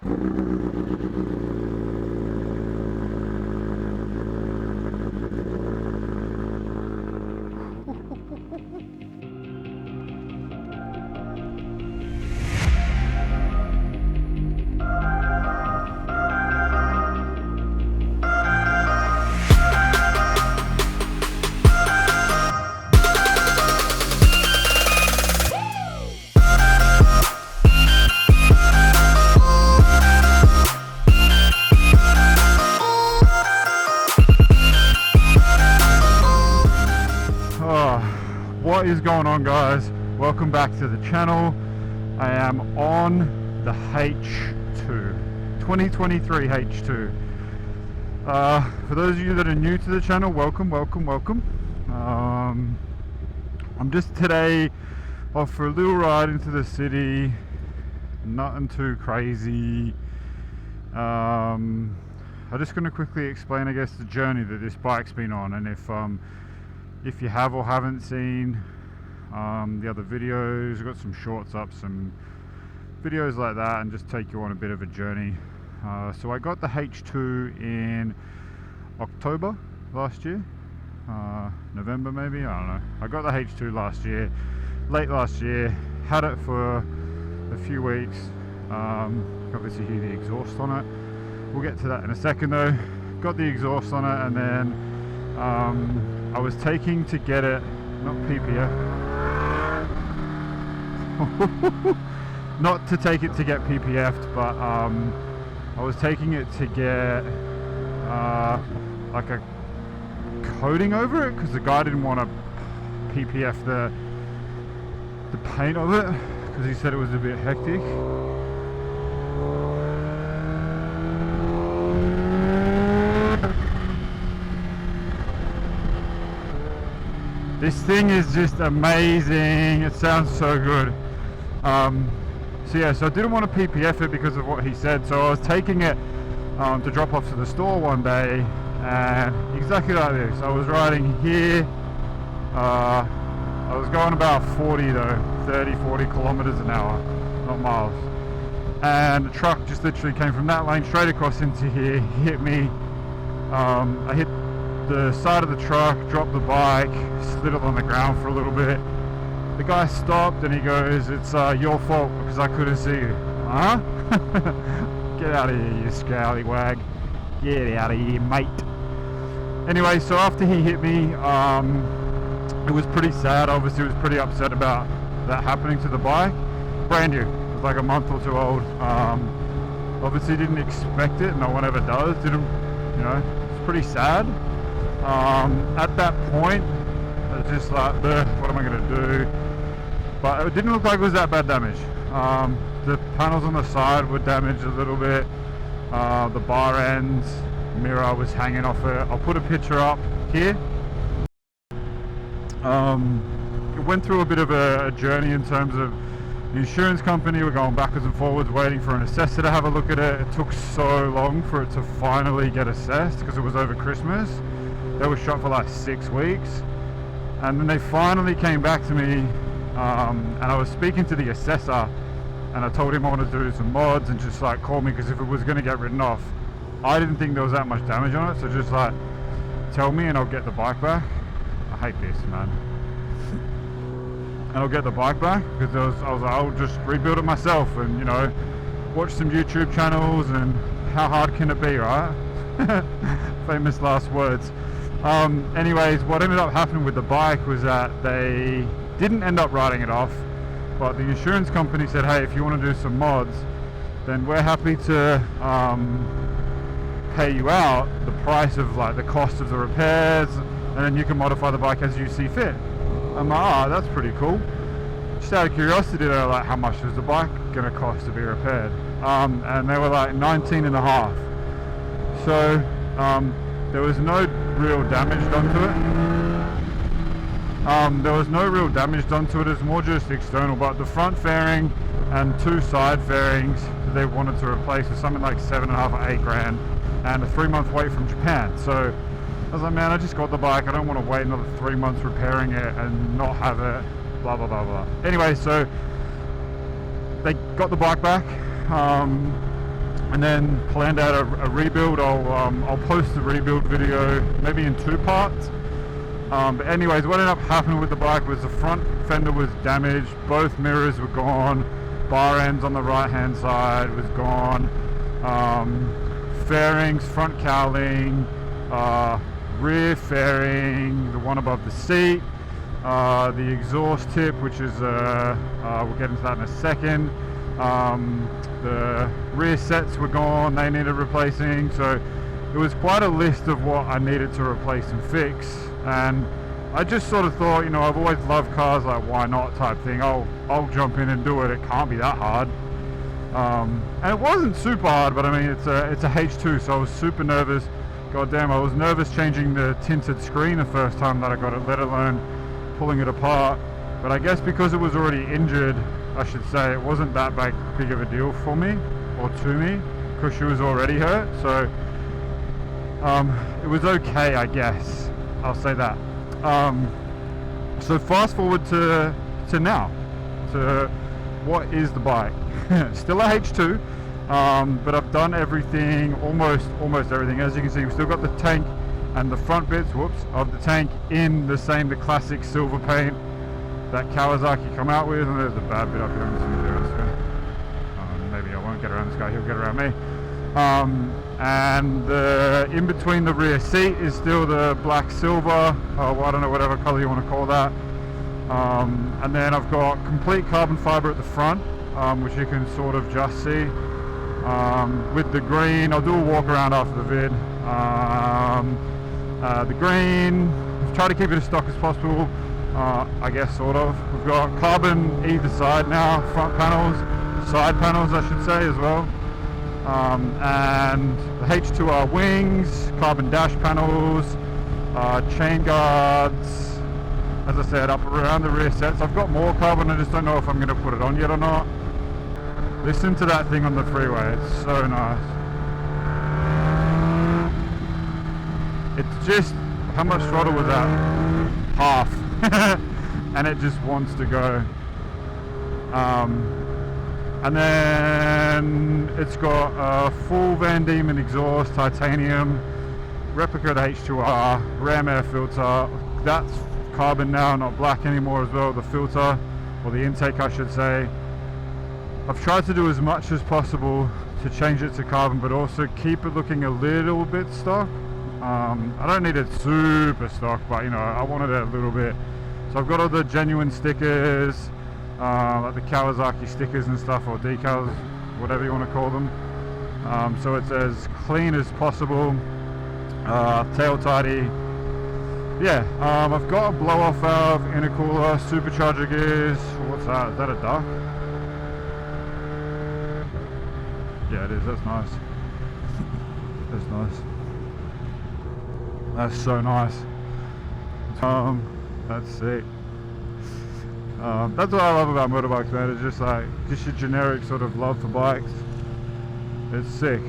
What is going on, guys? Welcome back to the channel. I am on the H2 2023 H2. For those of you that are new to the channel, welcome. I'm just today off for a little ride into the city. Nothing too crazy. I'm just going to quickly explain, I guess, the journey that this bike's been on, and if you have or haven't seen the other videos, I've got some shorts up, some videos like that, and just take you on a bit of a journey. So I got the H2 in October last year, November maybe, I don't know. I got the H2 last year, late last year, had it for a few weeks. Obviously hear the exhaust on it. We'll get to that in a second though. Got the exhaust on it, and then I was taking to get it, not PPF, not to take it to get PPF'd, but I was taking it to get like a coating over it, because the guy didn't want to PPF the paint of it, because he said it was a bit hectic. This thing is just amazing. It sounds so good. So I didn't want to PPF it because of what he said. So I was taking it to drop off to the store one day, and exactly like this. I was riding here. I was going about 40 kilometers an hour, not miles. And the truck just literally came from that lane straight across into here, hit me. I hit the side of the truck, dropped the bike, slid it on the ground for a little bit. The guy stopped and he goes, "It's your fault because I couldn't see you." Huh? Get out of here, you scallywag. Get out of here, mate. Anyway, so after he hit me, it was pretty sad. Obviously, he was pretty upset about that happening to the bike. Brand new. It was like a month or two old. Obviously didn't expect it. No one ever does. It's pretty sad. At that point, I was just like, what am I going to do? But it didn't look like it was that bad damage. The panels on the side were damaged a little bit. The bar ends, mirror was hanging off it. I'll put a picture up here. It went through a bit of a journey in terms of the insurance company. We're going backwards and forwards waiting for an assessor to have a look at it. It took so long for it to finally get assessed because it was over Christmas. They were shot for like 6 weeks, and then they finally came back to me, and I was speaking to the assessor, and I told him I wanted to do some mods and just like call me, because if it was going to get written off, I didn't think there was that much damage on it, so just like tell me and I'll get the bike back. I hate this, man. And I'll get the bike back, because I was like, I'll just rebuild it myself, and watch some YouTube channels, and how hard can it be, right? Famous last words. Anyways, what ended up happening with the bike was that they didn't end up writing it off, but the insurance company said, hey, if you want to do some mods, then we're happy to pay you out the price of like the cost of the repairs, and then you can modify the bike as you see fit. I'm like, that's pretty cool. Just out of curiosity, they were like, how much is the bike going to cost to be repaired? And they were like 19 and a half. So there was no real damage done to it. It's more just external, but the front fairing and 2 side fairings they wanted to replace with something like 7.5 or 8 grand, and a 3-month wait from Japan. So I was like, man, I just got the bike. I don't want to wait another 3 months repairing it and not have it, blah, blah, blah, blah. Anyway, so they got the bike back. and then planned out a rebuild. I'll post the rebuild video maybe in 2 parts. But anyways, what ended up happening with the bike was the front fender was damaged, both mirrors were gone, bar ends on the right hand side was gone, fairings, front cowling, rear fairing, the one above the seat, the exhaust tip, which is we'll get into that in a second. The rear sets were gone, they needed replacing, so it was quite a list of what I needed to replace and fix. And I just sort of thought, you know, I've always loved cars, like why not type thing. I'll jump in and do it. It can't be that hard. And it wasn't super hard, but I mean it's a H2, so I was super nervous. God damn, I was nervous changing the tinted screen the first time that I got it, let alone pulling it apart. But I guess because it was already injured, I should say, it wasn't that big of a deal for me or to me, because she was already hurt. So it was okay, I guess. I'll say that. So fast forward to now, to what is the bike. Still a H2, but I've done everything, almost everything. As you can see, we've still got the tank and the front bits, of the tank in the classic silver paint that Kawasaki come out with. And there's a bad bit up here. I'm just going to get around this guy. Maybe I won't get around this guy, he'll get around me. And in between the rear seat is still the black silver, well, I don't know, whatever color you want to call that. And then I've got complete carbon fiber at the front, which you can sort of just see. With the green, I'll do a walk around after the vid. The green, I've tried to keep it as stock as possible, I guess, sort of. We've got carbon either side now, front panels, side panels I should say as well. And the H2R wings, carbon dash panels, chain guards, as I said, up around the rear sets. I've got more carbon, I just don't know if I'm going to put it on yet or not. Listen to that thing on the freeway, it's so nice. It's just, how much throttle was that? Half. And it just wants to go. And then it's got a full Van Diemen exhaust, titanium, replica of the H2R, ram air filter. That's carbon now, not black anymore as well, the filter, or the intake I should say. I've tried to do as much as possible to change it to carbon, but also keep it looking a little bit stock. I don't need it super stock, but you know, I wanted it a little bit. So I've got all the genuine stickers, like the Kawasaki stickers and stuff, or decals, whatever you want to call them. So it's as clean as possible, tail tidy. Yeah, I've got a blow off valve, intercooler, supercharger gears. What's that? Is that a duck? Yeah, it is. That's nice. That's nice. That's so nice. That's sick. That's what I love about motorbikes, man. It's just like, just your generic sort of love for bikes. It's sick.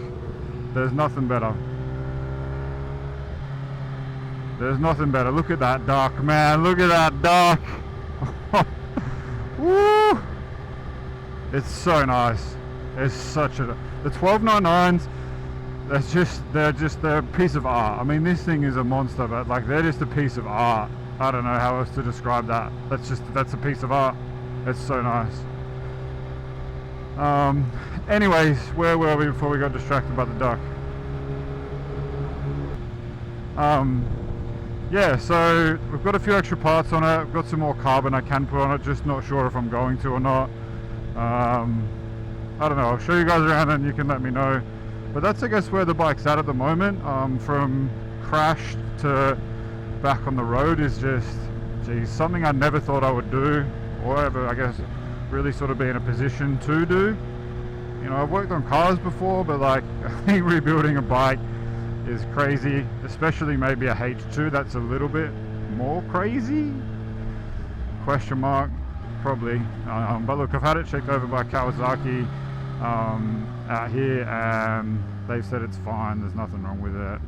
There's nothing better. There's nothing better. Look at that duck, man. Look at that duck. Woo! It's so nice. It's such a, the 1299s, they're a piece of art. I mean, this thing is a monster, but like, they're just a piece of art. I don't know how else to describe that. That's a piece of art. It's so nice. Anyways, where were we before we got distracted by the duck? Yeah, so we've got a few extra parts on it. We've got some more carbon I can put on it, just not sure if I'm going to or not. I don't know, I'll show you guys around and you can let me know. But that's, I guess, where the bike's at the moment. From crashed to back on the road is just, geez, something I never thought I would do, or ever, I guess, really sort of be in a position to do. You know, I've worked on cars before, but like, I think rebuilding a bike is crazy, especially maybe a H2. That's a little bit more crazy? Question mark, probably. But look, I've had it checked over by Kawasaki out here, and they've said it's fine, there's nothing wrong with it.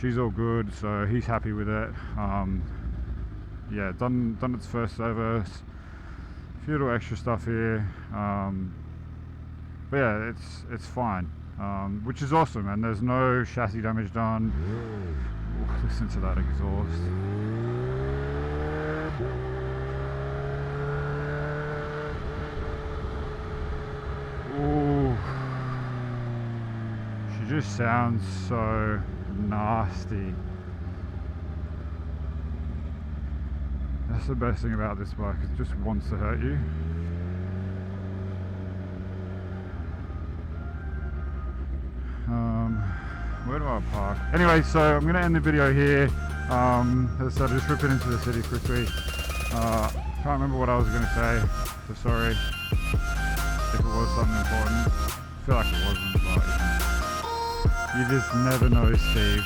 She's all good, so he's happy with it. Yeah, done its first service. A few little extra stuff here. But yeah, it's fine, which is awesome, and there's no chassis damage done. Ooh, listen to that exhaust. Ooh, she just sounds so nasty. That's the best thing about this bike, it just wants to hurt you. Where do I park? Anyway, so I'm going to end the video here. As I said, just ripping into the city quickly. Can't remember what I was going to say, so sorry if it was something important. I feel like it wasn't, but you just never know, Steve.